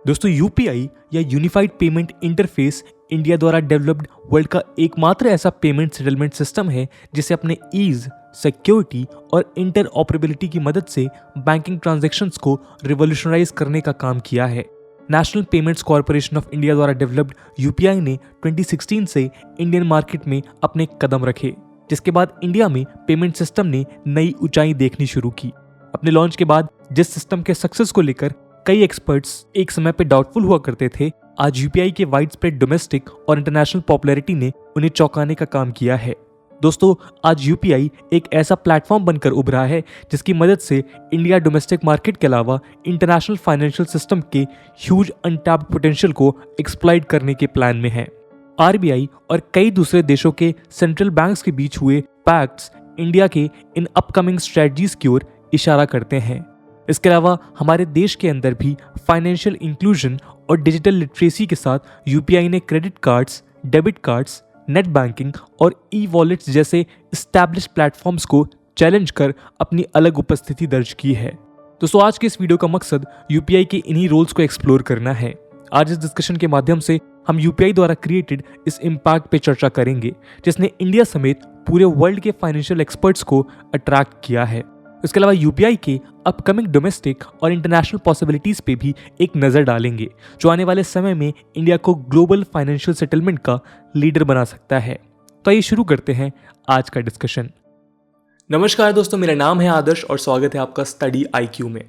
दोस्तों यूपीआई या unified payment interface India द्वारा डेवलप्ड वर्ल्ड का एकमात्र ऐसा पेमेंट सेटलमेंट सिस्टम है जिसे अपने ईज, सिक्योरिटी और इंटर ऑपरेबिलिटी की मदद से बैंकिंग ट्रांजैक्शंस को रिवोल्यूशनराइज करने का काम किया है। National payments corporation of India द्वारा डेवलप्ड यूपीआई ने 2016 से इंडियन मार्केट में अपने कदम रखे, जिसके बाद इंडिया में पेमेंट सिस्टम ने नई ऊंचाई देखनी शुरू की। अपने लॉन्च के बाद जिस सिस्टम के सक्सेस को लेकर कई एक्सपर्ट्स एक समय पे डाउटफुल हुआ करते थे, आज यूपीआई के वाइड स्प्रेड डोमेस्टिक और इंटरनेशनल पॉपुलैरिटी ने उन्हें चौंकाने का काम किया है। दोस्तों, आज यूपीआई एक ऐसा प्लेटफॉर्म बनकर उभरा है जिसकी मदद से इंडिया डोमेस्टिक मार्केट के अलावा इंटरनेशनल फाइनेंशियल सिस्टम के ह्यूज अनटैप्ड पोटेंशियल को एक्सप्लॉइट करने के प्लान में है। आरबीआई और कई दूसरे देशों के सेंट्रल बैंक्स के बीच हुए पैक्ट्स इंडिया के इन अपकमिंग स्ट्रेटजीज की ओर इशारा करते हैं। इसके अलावा हमारे देश के अंदर भी फाइनेंशियल इंक्लूजन और डिजिटल लिटरेसी के साथ यूपीआई ने credit cards, debit cards, net banking और ई वॉलेट्स जैसे एस्टैब्लिश्ड प्लेटफॉर्म्स को चैलेंज कर अपनी अलग उपस्थिति दर्ज की है। दोस्तों, आज के इस वीडियो का मकसद यूपीआई के इन्हीं रोल्स को एक्सप्लोर करना है। आज इस डिस्कशन के माध्यम से हम यूपीआई द्वारा क्रिएटेड इस इम्पैक्ट पे चर्चा करेंगे जिसने इंडिया समेत पूरे वर्ल्ड के फाइनेंशियल एक्सपर्ट्स को अट्रैक्ट किया है। इसके अलावा यूपीआई के अपकमिंग डोमेस्टिक और इंटरनेशनल पॉसिबिलिटीज पे भी एक नज़र डालेंगे जो आने वाले समय में इंडिया को ग्लोबल फाइनेंशियल सेटलमेंट का लीडर बना सकता है। तो आइए शुरू करते हैं आज का डिस्कशन। नमस्कार दोस्तों, मेरा नाम है आदर्श और स्वागत है आपका स्टडी आईक्यू में।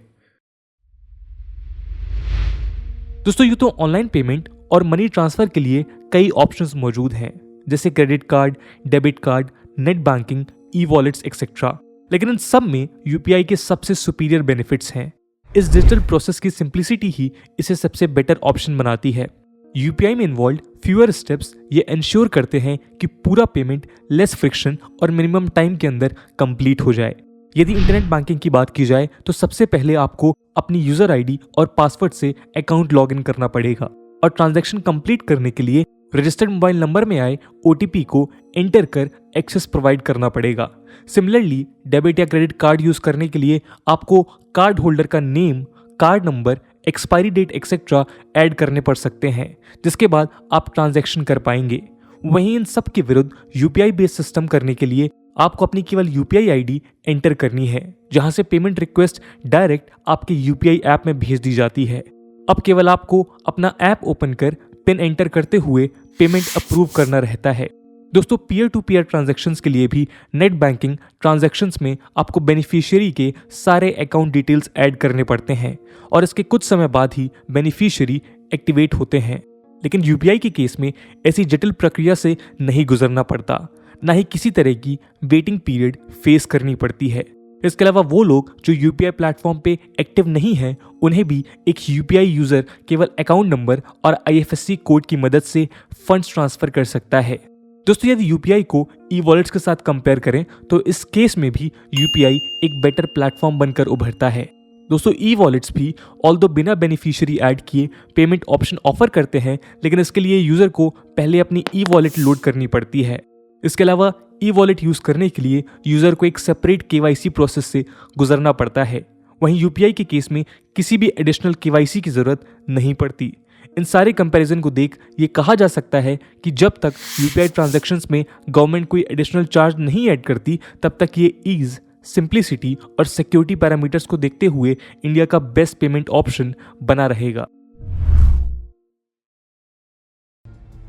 दोस्तों, यूँ तो ऑनलाइन पेमेंट और मनी ट्रांसफर के लिए कई ऑप्शंस मौजूद हैं, जैसे credit card, debit card, net banking, e wallets etcetera. लेकिन इन सब में यूपीआई के सबसे सुपीरियर बेनिफिट्स हैं। इस डिजिटल प्रोसेस की सिंप्लिसिटी ही इसे सबसे बेटर ऑप्शन बनाती है। यूपीआई में इन्वॉल्व फ्यूअर स्टेप्स ये इंश्योर करते हैं कि पूरा पेमेंट लेस फ्रिक्शन और मिनिमम टाइम के अंदर कंप्लीट हो जाए। यदि इंटरनेट बैंकिंग की बात की जाए तो सबसे पहले आपको अपनी यूजर आईडी और पासवर्ड से अकाउंट लॉग इन करना पड़ेगा और ट्रांजैक्शन कंप्लीट करने के लिए रजिस्टर्ड मोबाइल नंबर में आए ओटीपी को एंटर कर एक्सेस प्रोवाइड करना पड़ेगा। सिमिलरली, डेबिट या क्रेडिट कार्ड यूज करने के लिए आपको कार्ड होल्डर का name, card number, expiry date etcetera add करने पड़ सकते हैं, जिसके बाद आप ट्रांजैक्शन कर पाएंगे। वहीं इन सब के विरुद्ध यूपीआई बेस्ड सिस्टम करने के लिए आपको अपनी केवल यूपीआई आईडी एंटर करनी है, जहां से पेमेंट रिक्वेस्ट डायरेक्ट आपके यूपीआई ऐप में भेज दी जाती है। अब केवल आपको अपना ऐप ओपन कर पिन एंटर करते हुए पेमेंट अप्रूव करना रहता है। दोस्तों, पीयर टू पीयर ट्रांजैक्शंस के लिए भी नेट बैंकिंग ट्रांजैक्शंस में आपको बेनिफिशियरी के सारे अकाउंट डिटेल्स ऐड करने पड़ते हैं और इसके कुछ समय बाद ही बेनिफिशियरी एक्टिवेट होते हैं। लेकिन यूपीआई के केस में ऐसी जटिल प्रक्रिया से नहीं गुजरना पड़ता, ना ही किसी तरह की वेटिंग पीरियड फेस करनी पड़ती है। इसके अलावा वो लोग जो यूपीआई प्लेटफॉर्म पे एक्टिव नहीं हैं, उन्हें भी एक यूपीआई यूजर केवल अकाउंट नंबर और आईएफएससी कोड की मदद से फंड्स ट्रांसफर कर सकता है। दोस्तों, यदि यूपीआई को ई वॉलेट्स के साथ कंपेयर करें तो इस केस में भी यूपीआई एक बेटर प्लेटफॉर्म बनकर उभरता है। दोस्तों, ई वॉलेट्स भी ऑल्दो बिना बेनिफिशियरी ऐड किए पेमेंट ऑप्शन ऑफर करते हैं, लेकिन इसके लिए यूजर को पहले अपनी ई वॉलेट लोड करनी पड़ती है। इसके अलावा ई वॉलेट यूज करने के लिए यूजर को एक सेपरेट केवाईसी प्रोसेस से गुजरना पड़ता है। वहीं यूपीआई के केस में किसी भी एडिशनल केवाईसी की जरूरत नहीं पड़ती। इन सारे कंपैरिजन को देख ये कहा जा सकता है कि जब तक यूपीआई ट्रांजैक्शंस में गवर्नमेंट कोई एडिशनल चार्ज नहीं ऐड करती, तब तक ये ईज, सिंप्लिसिटी और सिक्योरिटी पैरामीटर्स को देखते हुए इंडिया का बेस्ट पेमेंट ऑप्शन बना रहेगा।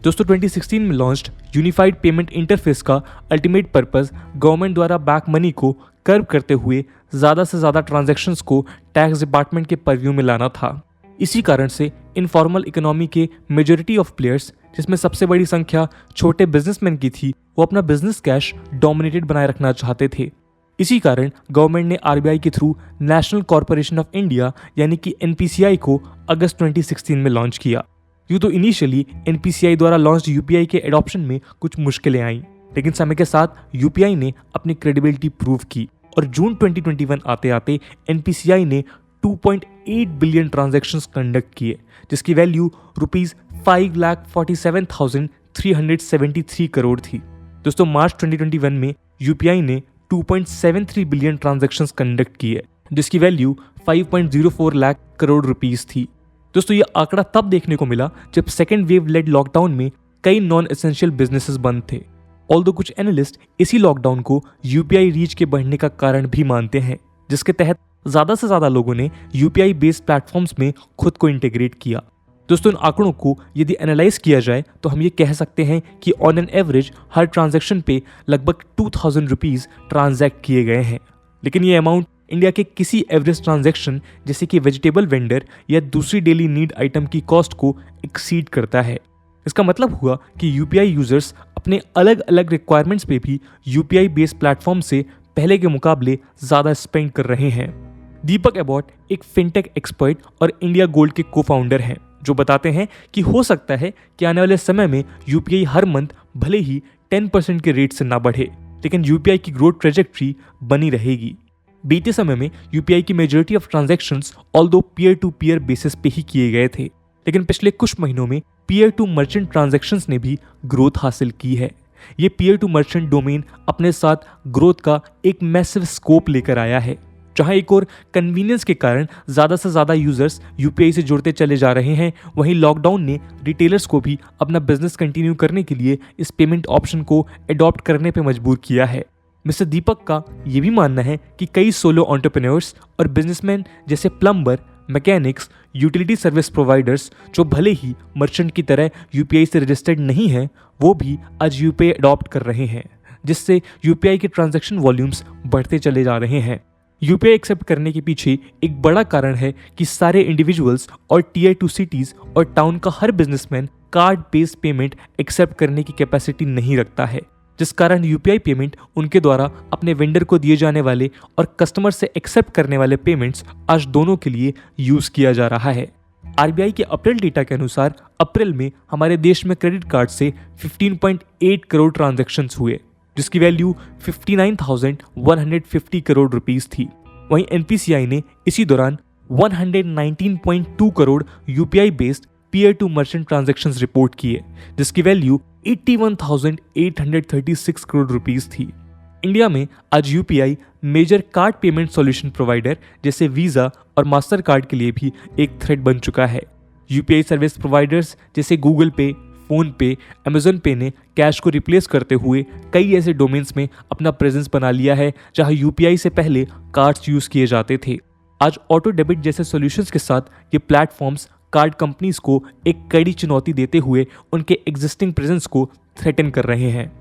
दोस्तों, 2016 में लॉन्च्ड यूनिफाइड पेमेंट इंटरफेस का अल्टीमेट पर्पस गवर्नमेंट द्वारा बैक मनी को कर्व करते हुए ज़्यादा से ज़्यादा ट्रांजैक्शंस को टैक्स डिपार्टमेंट के परव्यू में लाना था। इसी कारण से इनफॉर्मल इकोनॉमी के मेजॉरिटी ऑफ प्लेयर्स, जिसमें सबसे बड़ी संख्या छोटे बिजनेसमैन की थी, वो अपना बिजनेस कैश डोमिनेटेड बनाए रखना चाहते थे। इसी कारण गवर्नमेंट ने आरबीआई के through national corporation of India यानी कि एनपीसीआई को अगस्त 2016 में लॉन्च किया। यूँ तो इनिशियली एनपीसीआई द्वारा लॉन्च यूपीआई के एडॉप्शन में कुछ मुश्किलें आईं, लेकिन समय के साथ यूपीआई ने अपनी क्रेडिबिलिटी प्रूव की और जून 2021 आते आते एनपीसीआई ने 2.8 बिलियन ट्रांजैक्शंस कंडक्ट किए, जिसकी वैल्यू ₹5,47,373 करोड़ थी। दोस्तों, मार्च 2021 में यूपीआई ने 2.73 बिलियन ट्रांजैक्शंस कंडक्ट किए, जिसकी वैल्यू 5.04 लाख करोड़ रुपीस थी। दोस्तों ये आंकड़ा तब देखने को मिला जब सेकेंड वेव लेड लॉकडाउन में कई नॉन एसेंशियल बिजनेसेस बंद थे। ऑल्दो कुछ एनालिस्ट इसी लॉकडाउन को यूपीआई रीच के बढ़ने का कारण भी मानते हैं, जिसके तहत ज्यादा से ज्यादा लोगों ने यूपीआई बेस्ड प्लेटफॉर्म्स में खुद को इंटीग्रेट किया। दोस्तों इन आंकड़ों को यदि एनालाइज किया जाए तो हम ये कह सकते हैं कि on an average her transaction पे लगभग 2000 रुपीज ट्रांजैक्ट किए गए हैं। लेकिन ये अमाउंट इंडिया के किसी एवरेज ट्रांजैक्शन जैसे कि वेजिटेबल वेंडर या दूसरी डेली नीड आइटम की कॉस्ट को एक्सीड करता है। इसका मतलब हुआ कि यूपीआई यूजर्स अपने अलग अलग रिक्वायरमेंट्स पे भी यूपीआई बेस्ड प्लेटफॉर्म से पहले के मुकाबले ज्यादा स्पेंड कर रहे हैं। दीपक एबॉट एक फिनटेक एक्सपर्ट और इंडिया गोल्ड के को फाउंडर हैं, जो बताते हैं कि हो सकता है कि आने वाले समय में यूपीआई हर मंथ भले ही 10% के रेट से ना बढ़े, लेकिन यूपीआई की ग्रोथ ट्रेजेक्ट्री बनी रहेगी। बीते समय में यूपीआई की majority of transactions although peer to peer basis पे ही किए गए थे, लेकिन पिछले कुछ महीनों में पीयर टू मर्चेंट ट्रांजैक्शंस ने भी ग्रोथ हासिल की है। ये पीयर टू मर्चेंट डोमेन अपने साथ ग्रोथ का एक मैसिव स्कोप लेकर आया है, जहां एक और कन्वीनियंस के कारण ज्यादा से ज्यादा यूजर्स यूपीआई से जुड़ते चले जा रहे हैं, वहीं लॉकडाउन ने रिटेलर्स को भी अपना बिजनेस कंटिन्यू करने के लिए इस पेमेंट ऑप्शन को अडॉप्ट करने पर मजबूर किया है। मिस्टर दीपक का ये भी मानना है कि कई सोलो एंटरप्रेन्योर्स और बिजनेसमैन जैसे plumber, mechanics, utility service providers जो भले ही मर्चेंट की तरह यूपीआई से रजिस्टर्ड नहीं हैं, वो भी आज यूपीआई अडॉप्ट कर रहे हैं, जिससे यूपीआई के ट्रांजैक्शन वॉल्यूम्स बढ़ते चले जा रहे हैं। यूपीआई एक्सेप्ट करने के पीछे एक बड़ा कारण है कि सारे इंडिविजुअल्स और टीयर 2 सिटीज और टाउन का हर businessman card based payment accept करने की कैपेसिटी नहीं रखता है, जिस कारण यूपीआई पेमेंट उनके द्वारा अपने वेंडर को दिए जाने वाले और कस्टमर से एक्सेप्ट करने वाले पेमेंट्स आज दोनों के लिए यूज किया जा रहा है। आरबीआई के अप्रैल डेटा के अनुसार अप्रैल में हमारे देश में क्रेडिट कार्ड से 15.8 करोड़ ट्रांजैक्शंस हुए, जिसकी वैल्यू 59,150 करोड़ रुपीस थी। वहीं एनपीसीआई ने इसी दौरान 119.2 crore UPI based peer to merchant transactions report किए, जिसकी वैल्यू 81,836 करोड़ रुपीस थी। इंडिया में आज UPI major card payment solution provider जैसे वीजा और मास्टर कार्ड के लिए भी एक थ्रेट बन चुका है। यूपीआई सर्विस प्रोवाइडर्स जैसे Google Pay, PhonePe, Amazon Pay ने कैश को रिप्लेस करते हुए कई ऐसे डोमेन्स में अपना प्रेजेंस बना लिया है जहां यूपीआई से पहले कार्ड्स यूज किए जाते थे। आज ऑटो डेबिट जैसे सॉल्यूशंस के साथ ये प्लेटफॉर्म्स कार्ड कंपनीज को एक कड़ी चुनौती देते हुए उनके एग्जिस्टिंग प्रेजेंस को थ्रेटन कर रहे हैं।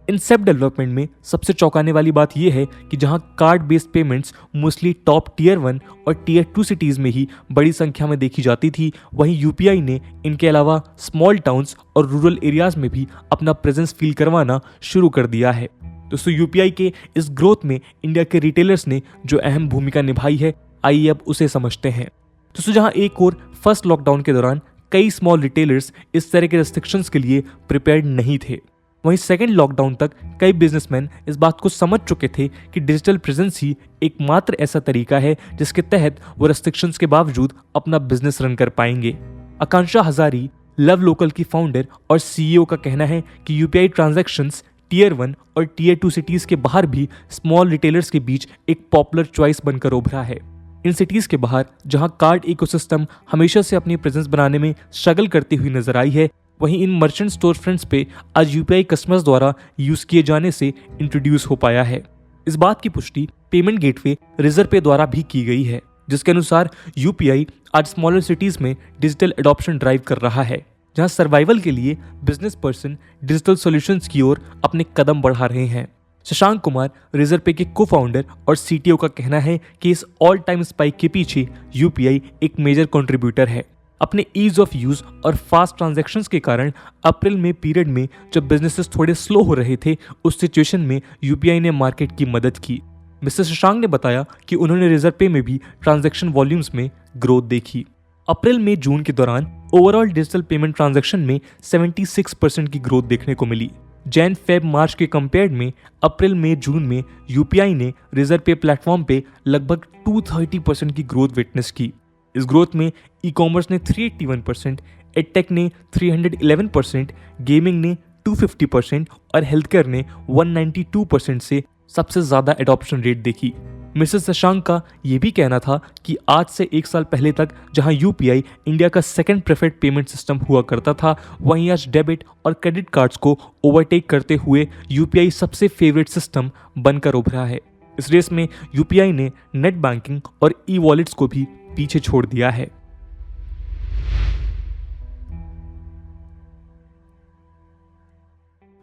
इन सब डेवलपमेंट में सबसे चौंकाने वाली बात यह है कि जहां card based payments mostly top tier 1 और टीयर 2 सिटीज में ही बड़ी संख्या में देखी जाती थी, वहीं यूपीआई ने इनके अलावा स्मॉल टाउन्स और रूरल एरियाज में भी अपना प्रेजेंस फील करवाना शुरू कर दिया है। दोस्तों यूपीआई के इस ग्रोथ में इंडिया के रिटेलर्स ने जो अहम भूमिका निभाई है, आइए अब उसे समझते हैं। दोस्तों जहां एक और फर्स्ट लॉकडाउन के दौरान कई स्मॉल रिटेलर्स इस तरह के रेस्ट्रिक्शंस के लिए प्रिपेयर्ड नहीं थे, वहीं सेकेंड लॉकडाउन तक कई बिजनेसमैन इस बात को समझ चुके थे कि डिजिटल प्रेजेंस ही एकमात्र ऐसा तरीका है जिसके तहत वो रेस्ट्रिक्शंस के बावजूद अपना बिजनेस रन कर पाएंगे। आकांक्षा हजारी, लव लोकल की फाउंडर और सीईओ का कहना है कि यूपीआई ट्रांजैक्शंस टीयर 1 और टीयर 2 सिटीज के बाहर भी स्मॉल रिटेलर्स के बीच एक पॉपुलर चॉइस बनकर उभरा है। इन सिटीज के बाहर जहां कार्ड इकोसिस्टम हमेशा से अपनी प्रेजेंस बनाने में स्ट्रगल करती हुई नजर आई है, वहीं इन मर्चेंट स्टोर फ्रंट्स पे आज यूपीआई कस्टमर्स द्वारा यूज किए जाने से इंट्रोड्यूस हो पाया है। इस बात की पुष्टि पेमेंट गेटवे रिजर्व पे द्वारा भी की गई है, जिसके अनुसार यूपीआई आज स्मॉलर सिटीज में डिजिटल एडॉप्शन ड्राइव कर रहा है, जहां सर्वाइवल के लिए बिजनेस पर्सन डिजिटल सॉल्यूशंस की ओर अपने कदम बढ़ा रहे हैं। शशांक कुमार, रिजर्व पे के को फाउंडर और सीटीओ का कहना है कि इस ऑल टाइम स्पाइक के पीछे यूपीआई एक मेजर कंट्रीब्यूटर है। अपने ईज ऑफ यूज और फास्ट ट्रांजैक्शंस के कारण अप्रैल में पीरियड में जब बिजनेसेस थोड़े स्लो हो रहे थे, उस सिचुएशन में यूपीआई ने मार्केट की मदद की। मिस्टर शशांक ने बताया कि उन्होंने रिजर्व पे में भी ट्रांजैक्शन वॉल्यूम्स में ग्रोथ देखी। अप्रैल में जून के दौरान ओवरऑल डिजिटल पेमेंट ट्रांजैक्शन में 76% की ग्रोथ देखने को मिली। जैन फेब मार्च के कंपेयर में अप्रैल में जून में यूपीआई ने रिजर्व पे प्लेटफॉर्म पे लगभग 230% की ग्रोथ विटनेस की। इस ग्रोथ में ई कॉमर्स ने 381%, एडटेक ने 311%, गेमिंग ने 250% और हेल्थ केयर ने 192% से सबसे ज्यादा एडॉप्शन रेट देखी। मिसेस शशांक का ये भी कहना था कि आज से 1 साल पहले तक जहां यूपीआई इंडिया का सेकंड प्रेफर्ड पेमेंट सिस्टम हुआ करता था, वहीं आज डेबिट और क्रेडिट कार्ड्स को ओवरटेक करते हुए यूपीआई सबसे फेवरेट सिस्टम बनकर उभरा है। इस रेस में यूपीआई ने नेट बैंकिंग और ई वॉलेट्स को भी पीछे छोड़ दिया है।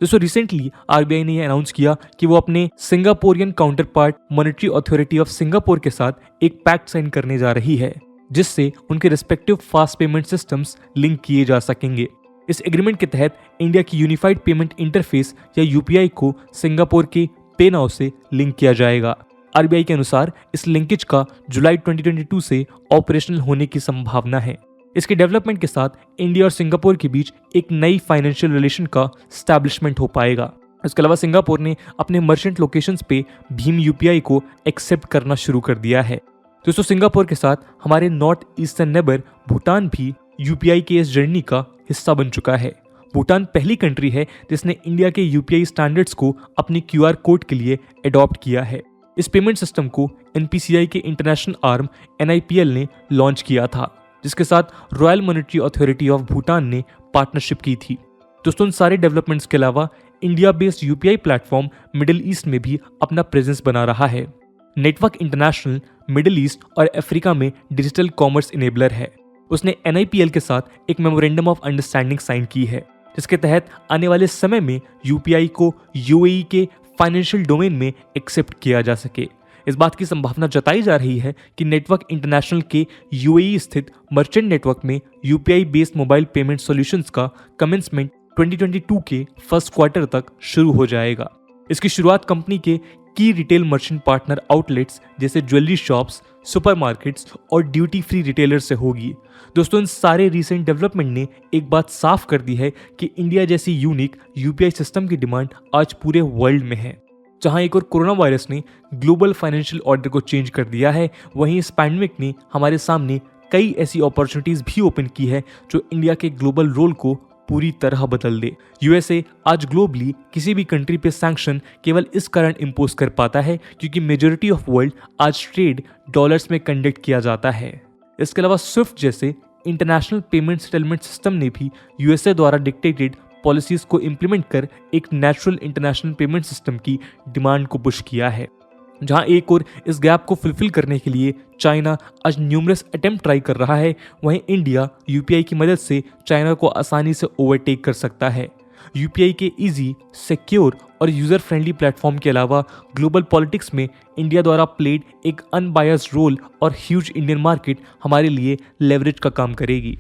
दोस्तों रिसेंटली आरबीआई ने यह अनाउंस किया कि वो अपने Singaporean counter part monetary authority of Singapore के साथ एक पैक्ट साइन करने जा रही है, जिससे उनके respective fast payment systems link किए जा सकेंगे। इस एग्रीमेंट के तहत इंडिया की यूनिफाइड पेमेंट इंटरफेस या यूपीआई को सिंगापुर के पे नाउ से लिंक किया जाएगा। आरबीआई के अनुसार इस लिंकेज का जुलाई 2022 से ऑपरेशनल होने की संभावना है। इसके डेवलपमेंट के साथ इंडिया और सिंगापुर के बीच एक नई फाइनेंशियल रिलेशन का स्टैब्लिशमेंट हो पाएगा। इसके अलावा सिंगापुर ने अपने मर्चेंट लोकेशंस पे भीम यूपीआई को एक्सेप्ट करना शुरू कर दिया है। दोस्तों सिंगापुर के साथ हमारे नॉर्थ ईस्टर्न नेबर भूटान भी यूपीआई के इस जर्नी का हिस्सा बन चुका है। भूटान पहली कंट्री है जिसने इंडिया के यूपीआई स्टैंडर्ड्स को अपनी क्यूआर कोड के लिए अडॉप्ट किया है। इस पेमेंट सिस्टम को एनपीसीआई के इंटरनेशनल आर्म एनआईपीएल ने लॉन्च किया था, जिसके साथ royal monetary authority of Bhutan ने पार्टनरशिप की थी। दोस्तों इन सारे डेवलपमेंट्स के अलावा India based UPI platform middle east में भी अपना प्रेजेंस बना रहा है। नेटवर्क इंटरनेशनल मिडिल ईस्ट और अफ्रीका में डिजिटल कॉमर्स इनेबलर है। उसने एनआईपीएल के साथ एक मेमोरेंडम ऑफ अंडरस्टैंडिंग साइन की है, जिसके तहत आने वाले समय में यूपीआई को यूएई के फाइनेंशियल डोमेन में एक्सेप्ट किया जा सके। इस बात की संभावना जताई जा रही है कि नेटवर्क इंटरनेशनल के यूएई स्थित मर्चेंट नेटवर्क में UPI based mobile payment solutions का कमेंसमेंट 2022 के फर्स्ट क्वार्टर तक शुरू हो जाएगा। इसकी शुरुआत कंपनी के की रिटेल मर्चेंट पार्टनर आउटलेट्स जैसे ज्वेलरी शॉप्स, सुपरमार्केट्स और ड्यूटी फ्री रिटेलर से होगी। दोस्तों इन सारे रीसेंट डेवलपमेंट ने एक बात साफ कर दी है कि इंडिया जैसी यूनिक यूपीआई सिस्टम की डिमांड आज पूरे वर्ल्ड में है। जहां एक और कोरोना वायरस ने ग्लोबल फाइनेंशियल ऑर्डर को चेंज कर दिया है, वहीं इस पैंडेमिक ने हमारे सामने कई ऐसी अपॉर्चुनिटीज भी ओपन की है जो इंडिया के ग्लोबल रोल को पूरी तरह बदल दे। यूएसए आज ग्लोबली किसी भी कंट्री पे सैंक्शन केवल इस कारण इम्पोज कर पाता है क्योंकि मेजॉरिटी ऑफ वर्ल्ड आज ट्रेड डॉलर्स में कंडक्ट किया जाता है। इसके अलावा स्विफ्ट जैसे इंटरनेशनल पेमेंट सेटलमेंट सिस्टम ने भी यूएसए द्वारा डिक्टेटेड पॉलिसीज को इम्प्लीमेंट कर एक नेचुरल इंटरनेशनल पेमेंट सिस्टम की डिमांड को पुश किया है। जहां एक और इस गैप को फुलफिल करने के लिए चाइना आज न्यूमरस अटेम्प्ट ट्राई कर रहा है, वहीं इंडिया यूपीआई की मदद से चाइना को आसानी से ओवरटेक कर सकता है। यूपीआई के इजी, सिक्योर और यूजर फ्रेंडली प्लेटफॉर्म के अलावा ग्लोबल पॉलिटिक्स में इंडिया द्वारा प्लेड एक अनबायस्ड रोल और ह्यूज इंडियन मार्केट हमारे लिए लेवरेज का काम करेगी।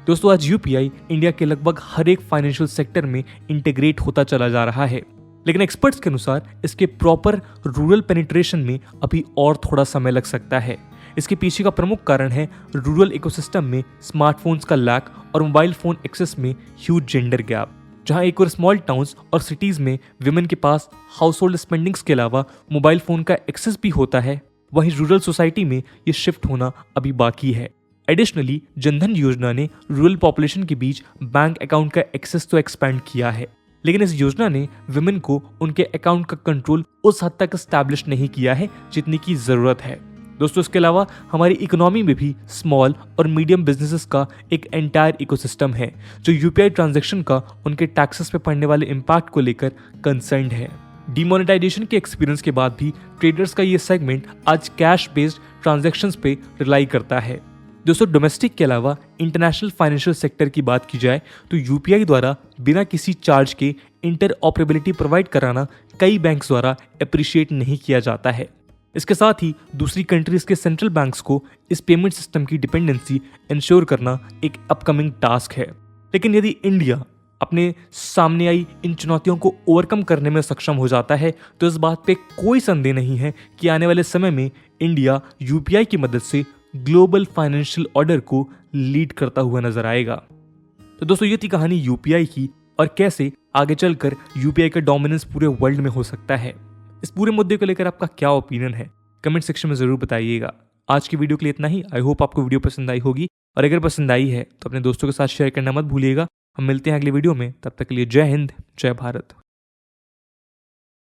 दोस्तों आज यूपीआई इंडिया के लगभग हर एक फाइनेंशियल सेक्टर में इंटीग्रेट होता चला जा रहा है, लेकिन एक्सपर्ट्स के अनुसार इसके प्रॉपर रूरल पेनिट्रेशन में अभी और थोड़ा समय लग सकता है। इसके पीछे का प्रमुख कारण है रूरल इकोसिस्टम में स्मार्टफोन्स का लैक और मोबाइल फोन एक्सेस में ह्यूज जेंडर गैप। जहां एक और स्मॉल टाउन्स और सिटीज में विमेन के पास हाउस होल्ड स्पेंडिंग्स के अलावा मोबाइल फोन का एक्सेस भी होता है, वहीं रूरल सोसाइटी में ये शिफ्ट होना अभी बाकी है। एडिशनली जनधन योजना ने रूरल पॉपुलेशन के बीच बैंक अकाउंट का एक्सेस तो एक्सपैंड किया है, लेकिन इस योजना ने विमेन को उनके अकाउंट का कंट्रोल उस हद तक एस्टैब्लिश नहीं किया है जितनी की जरूरत है। दोस्तों इसके अलावा हमारी इकोनॉमी में भी स्मॉल और मीडियम बिजनेसेस का एक एंटायर इकोसिस्टम है जो यूपीआई ट्रांजैक्शन का उनके टैक्सेस पे पड़ने वाले इम्पैक्ट को लेकर कंसर्न्ड है। डिमोनेटाइजेशन के एक्सपीरियंस के बाद भी ट्रेडर्स का ये सेगमेंट आज कैश बेस्ड ट्रांजैक्शंस पे रिलाई करता है। दोस्तों डोमेस्टिक के अलावा इंटरनेशनल फाइनेंशियल सेक्टर की बात की जाए तो यूपीआई द्वारा बिना किसी चार्ज के इंटर ऑपरेबिलिटी प्रोवाइड कराना कई बैंक्स द्वारा अप्रिशिएट नहीं किया जाता है। इसके साथ ही दूसरी कंट्रीज के सेंट्रल बैंक्स को इस पेमेंट सिस्टम की डिपेंडेंसी इंश्योर करना एक अपकमिंग टास्क है। लेकिन यदि इंडिया अपने सामने आई इन चुनौतियों को ओवरकम करने में सक्षम हो जाता है तो इस बात पे कोई संदेह नहीं है कि आने वाले समय में इंडिया यूपीआई की मदद से ग्लोबल फाइनेंशियल ऑर्डर को लीड करता हुआ नजर आएगा। तो दोस्तों ये थी कहानी यूपीआई की और कैसे आगे चलकर यूपीआई का डोमिनेंस पूरे वर्ल्ड में हो सकता है। इस पूरे मुद्दे को लेकर आपका क्या ओपिनियन है कमेंट सेक्शन में जरूर बताइएगा। आज की वीडियो के लिए इतना ही। आई होप आपको वीडियो पसंद आई होगी और अगर पसंद आई है तो अपने दोस्तों के साथ शेयर करना मत भूलिएगा। हम मिलते हैं अगले वीडियो में, तब तक के लिए जय हिंद, जय भारत।